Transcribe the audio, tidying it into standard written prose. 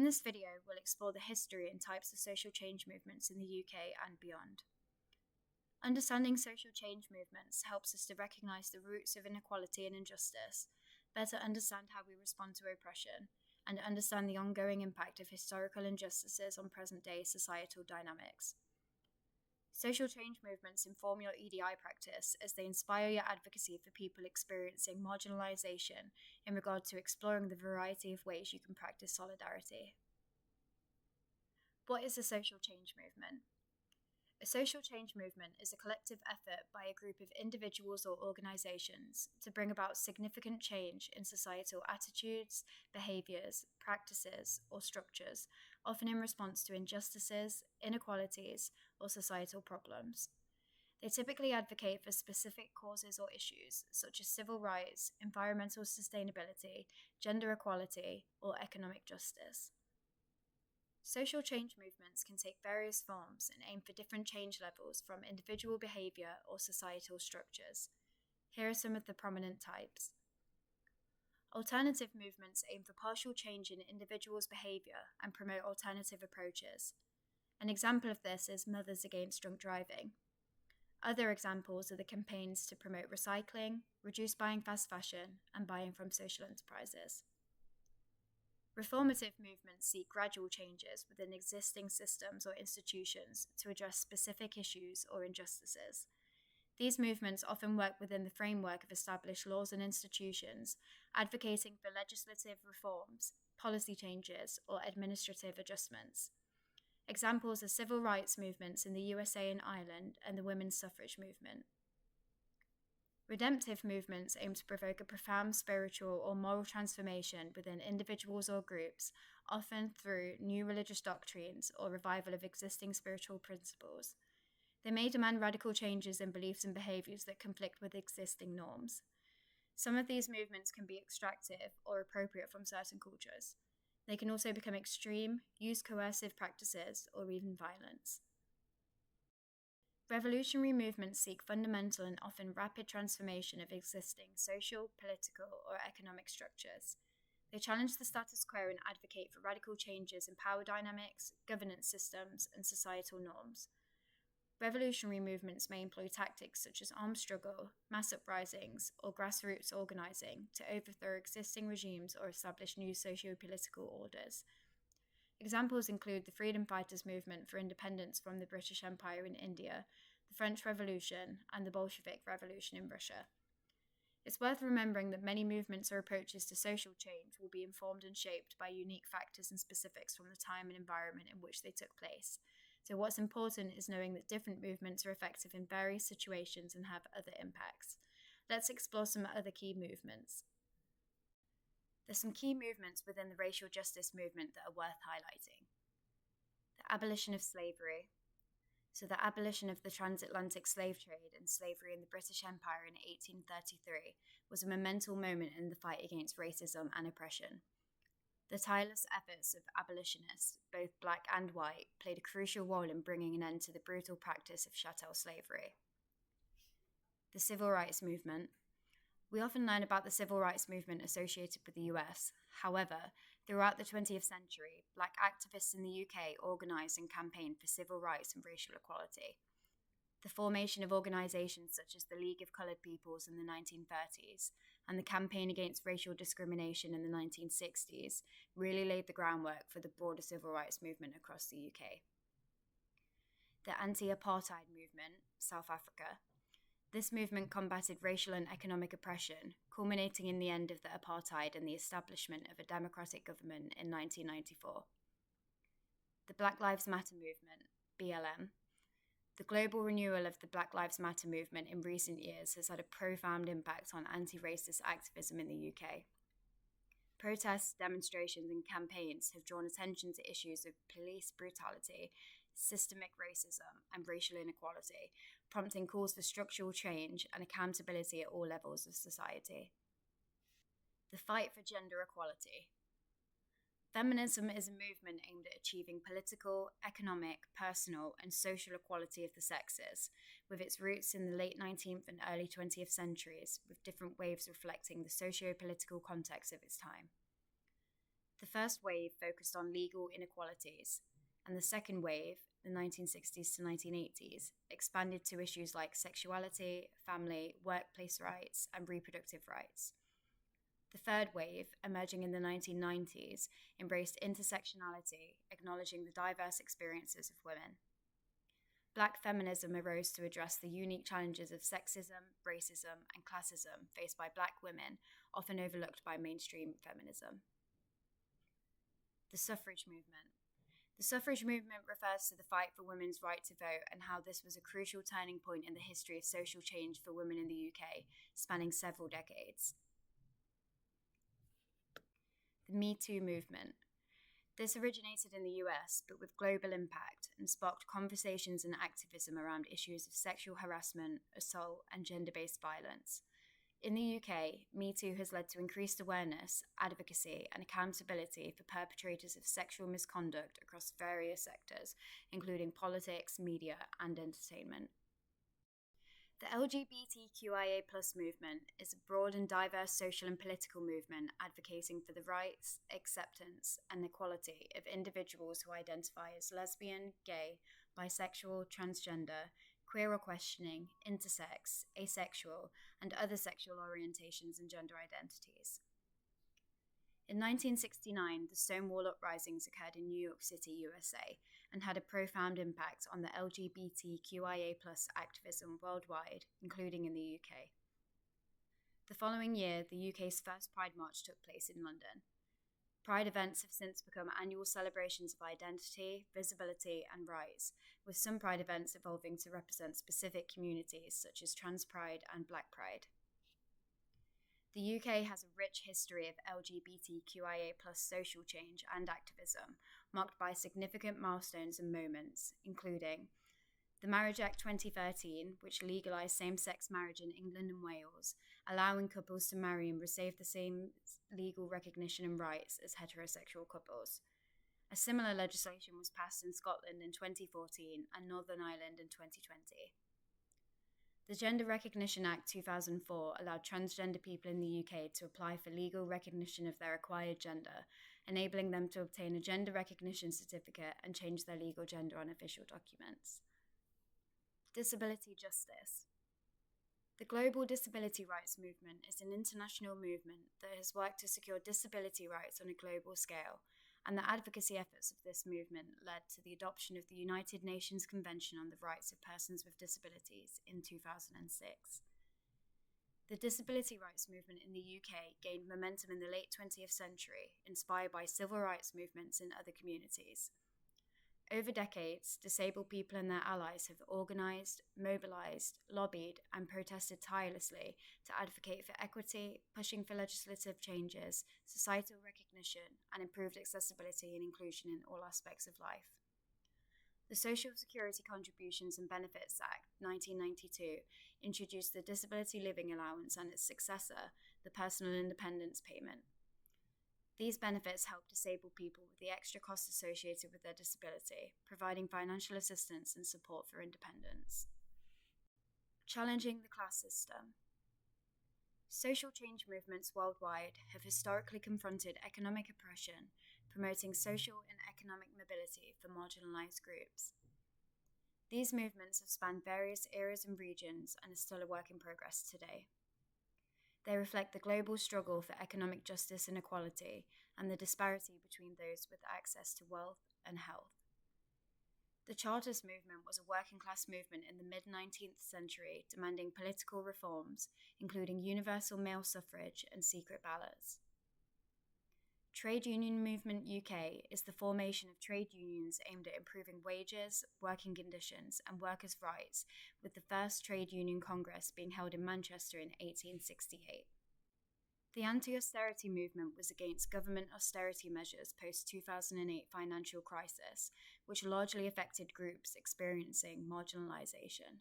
In this video, we'll explore the history and types of social change movements in the UK and beyond. Understanding social change movements helps us to recognise the roots of inequality and injustice, better understand how we respond to oppression, and understand the ongoing impact of historical injustices on present-day societal dynamics. Social change movements inform your EDI practice as they inspire your advocacy for people experiencing marginalisation in regard to exploring the variety of ways you can practice solidarity. What is a social change movement? A social change movement is a collective effort by a group of individuals or organisations to bring about significant change in societal attitudes, behaviours, practices, or structures, often in response to injustices, inequalities, or societal problems. They typically advocate for specific causes or issues, such as civil rights, environmental sustainability, gender equality, or economic justice. Social change movements can take various forms and aim for different change levels from individual behaviour or societal structures. Here are some of the prominent types. Alternative movements aim for partial change in individuals' behaviour and promote alternative approaches. An example of this is Mothers Against Drunk Driving. Other examples are the campaigns to promote recycling, reduce buying fast fashion, and buying from social enterprises. Reformative movements seek gradual changes within existing systems or institutions to address specific issues or injustices. These movements often work within the framework of established laws and institutions, advocating for legislative reforms, policy changes, or administrative adjustments. Examples are civil rights movements in the USA and Ireland and the women's suffrage movement. Redemptive movements aim to provoke a profound spiritual or moral transformation within individuals or groups, often through new religious doctrines or revival of existing spiritual principles. They may demand radical changes in beliefs and behaviours that conflict with existing norms. Some of these movements can be extractive or appropriate from certain cultures. They can also become extreme, use coercive practices, or even violence. Revolutionary movements seek fundamental and often rapid transformation of existing social, political, or economic structures. They challenge the status quo and advocate for radical changes in power dynamics, governance systems, and societal norms. Revolutionary movements may employ tactics such as armed struggle, mass uprisings, or grassroots organising to overthrow existing regimes or establish new socio-political orders. Examples include the freedom fighters' movement for independence from the British Empire in India, the French Revolution, and the Bolshevik Revolution in Russia. It's worth remembering that many movements or approaches to social change will be informed and shaped by unique factors and specifics from the time and environment in which they took place. So what's important is knowing that different movements are effective in various situations and have other impacts. Let's explore some other key movements. There's some key movements within the racial justice movement that are worth highlighting. The abolition of slavery. So the abolition of the transatlantic slave trade and slavery in the British Empire in 1833 was a monumental moment in the fight against racism and oppression. The tireless efforts of abolitionists, both black and white, played a crucial role in bringing an end to the brutal practice of chattel slavery. The civil rights movement. We often learn about the civil rights movement associated with the US. However, throughout the 20th century, black activists in the UK organised and campaigned for civil rights and racial equality. The formation of organisations such as the League of Coloured Peoples in the 1930s and the campaign against racial discrimination in the 1960s really laid the groundwork for the broader civil rights movement across the UK. The anti-apartheid movement, South Africa. This movement combated racial and economic oppression, culminating in the end of the apartheid and the establishment of a democratic government in 1994. The Black Lives Matter movement, BLM. The global renewal of the Black Lives Matter movement in recent years has had a profound impact on anti-racist activism in the UK. Protests, demonstrations, and campaigns have drawn attention to issues of police brutality, systemic racism, and racial inequality, prompting calls for structural change and accountability at all levels of society. The fight for gender equality. Feminism is a movement aimed at achieving political, economic, personal, and social equality of the sexes, with its roots in the late 19th and early 20th centuries, with different waves reflecting the socio-political context of its time. The first wave focused on legal inequalities, and the second wave, the 1960s to 1980s, expanded to issues like sexuality, family, workplace rights, and reproductive rights. The third wave, emerging in the 1990s, embraced intersectionality, acknowledging the diverse experiences of women. Black feminism arose to address the unique challenges of sexism, racism, and classism faced by Black women, often overlooked by mainstream feminism. The suffrage movement. The suffrage movement refers to the fight for women's right to vote and how this was a crucial turning point in the history of social change for women in the UK, spanning several decades. The Me Too movement. This originated in the US, but with global impact, and sparked conversations and activism around issues of sexual harassment, assault, and gender-based violence. In the UK, Me Too has led to increased awareness, advocacy, and accountability for perpetrators of sexual misconduct across various sectors, including politics, media, and entertainment. The LGBTQIA+ movement is a broad and diverse social and political movement advocating for the rights, acceptance, and equality of individuals who identify as lesbian, gay, bisexual, transgender, queer or questioning, intersex, asexual, and other sexual orientations and gender identities. In 1969, the Stonewall Uprisings occurred in New York City, USA, and had a profound impact on the LGBTQIA+ activism worldwide, including in the UK. The following year, the UK's first Pride March took place in London. Pride events have since become annual celebrations of identity, visibility, and rights, with some Pride events evolving to represent specific communities such as Trans Pride and Black Pride. The UK has a rich history of LGBTQIA+ social change and activism, marked by significant milestones and moments, including the Marriage Act 2013, which legalised same-sex marriage in England and Wales, allowing couples to marry and receive the same legal recognition and rights as heterosexual couples. A similar legislation was passed in Scotland in 2014 and Northern Ireland in 2020. The Gender Recognition Act 2004 allowed transgender people in the UK to apply for legal recognition of their acquired gender, enabling them to obtain a gender recognition certificate and change their legal gender on official documents. Disability justice. The Global Disability Rights Movement is an international movement that has worked to secure disability rights on a global scale, and the advocacy efforts of this movement led to the adoption of the United Nations Convention on the Rights of Persons with Disabilities in 2006. The disability rights movement in the UK gained momentum in the late 20th century, inspired by civil rights movements in other communities. Over decades, disabled people and their allies have organised, mobilised, lobbied, and protested tirelessly to advocate for equity, pushing for legislative changes, societal recognition, and improved accessibility and inclusion in all aspects of life. The Social Security Contributions and Benefits Act 1992 introduced the Disability Living Allowance and its successor, the Personal Independence Payment. These benefits help disabled people with the extra costs associated with their disability, providing financial assistance and support for independence. Challenging the class system. Social change movements worldwide have historically confronted economic oppression, promoting social and economic mobility for marginalized groups. These movements have spanned various eras and regions and are still a work in progress today. They reflect the global struggle for economic justice and equality, and the disparity between those with access to wealth and health. The Chartist movement was a working-class movement in the mid-19th century demanding political reforms, including universal male suffrage and secret ballots. Trade Union Movement UK is the formation of trade unions aimed at improving wages, working conditions, and workers' rights, with the first Trade Union Congress being held in Manchester in 1868. The anti-austerity movement was against government austerity measures post-2008 financial crisis, which largely affected groups experiencing marginalisation.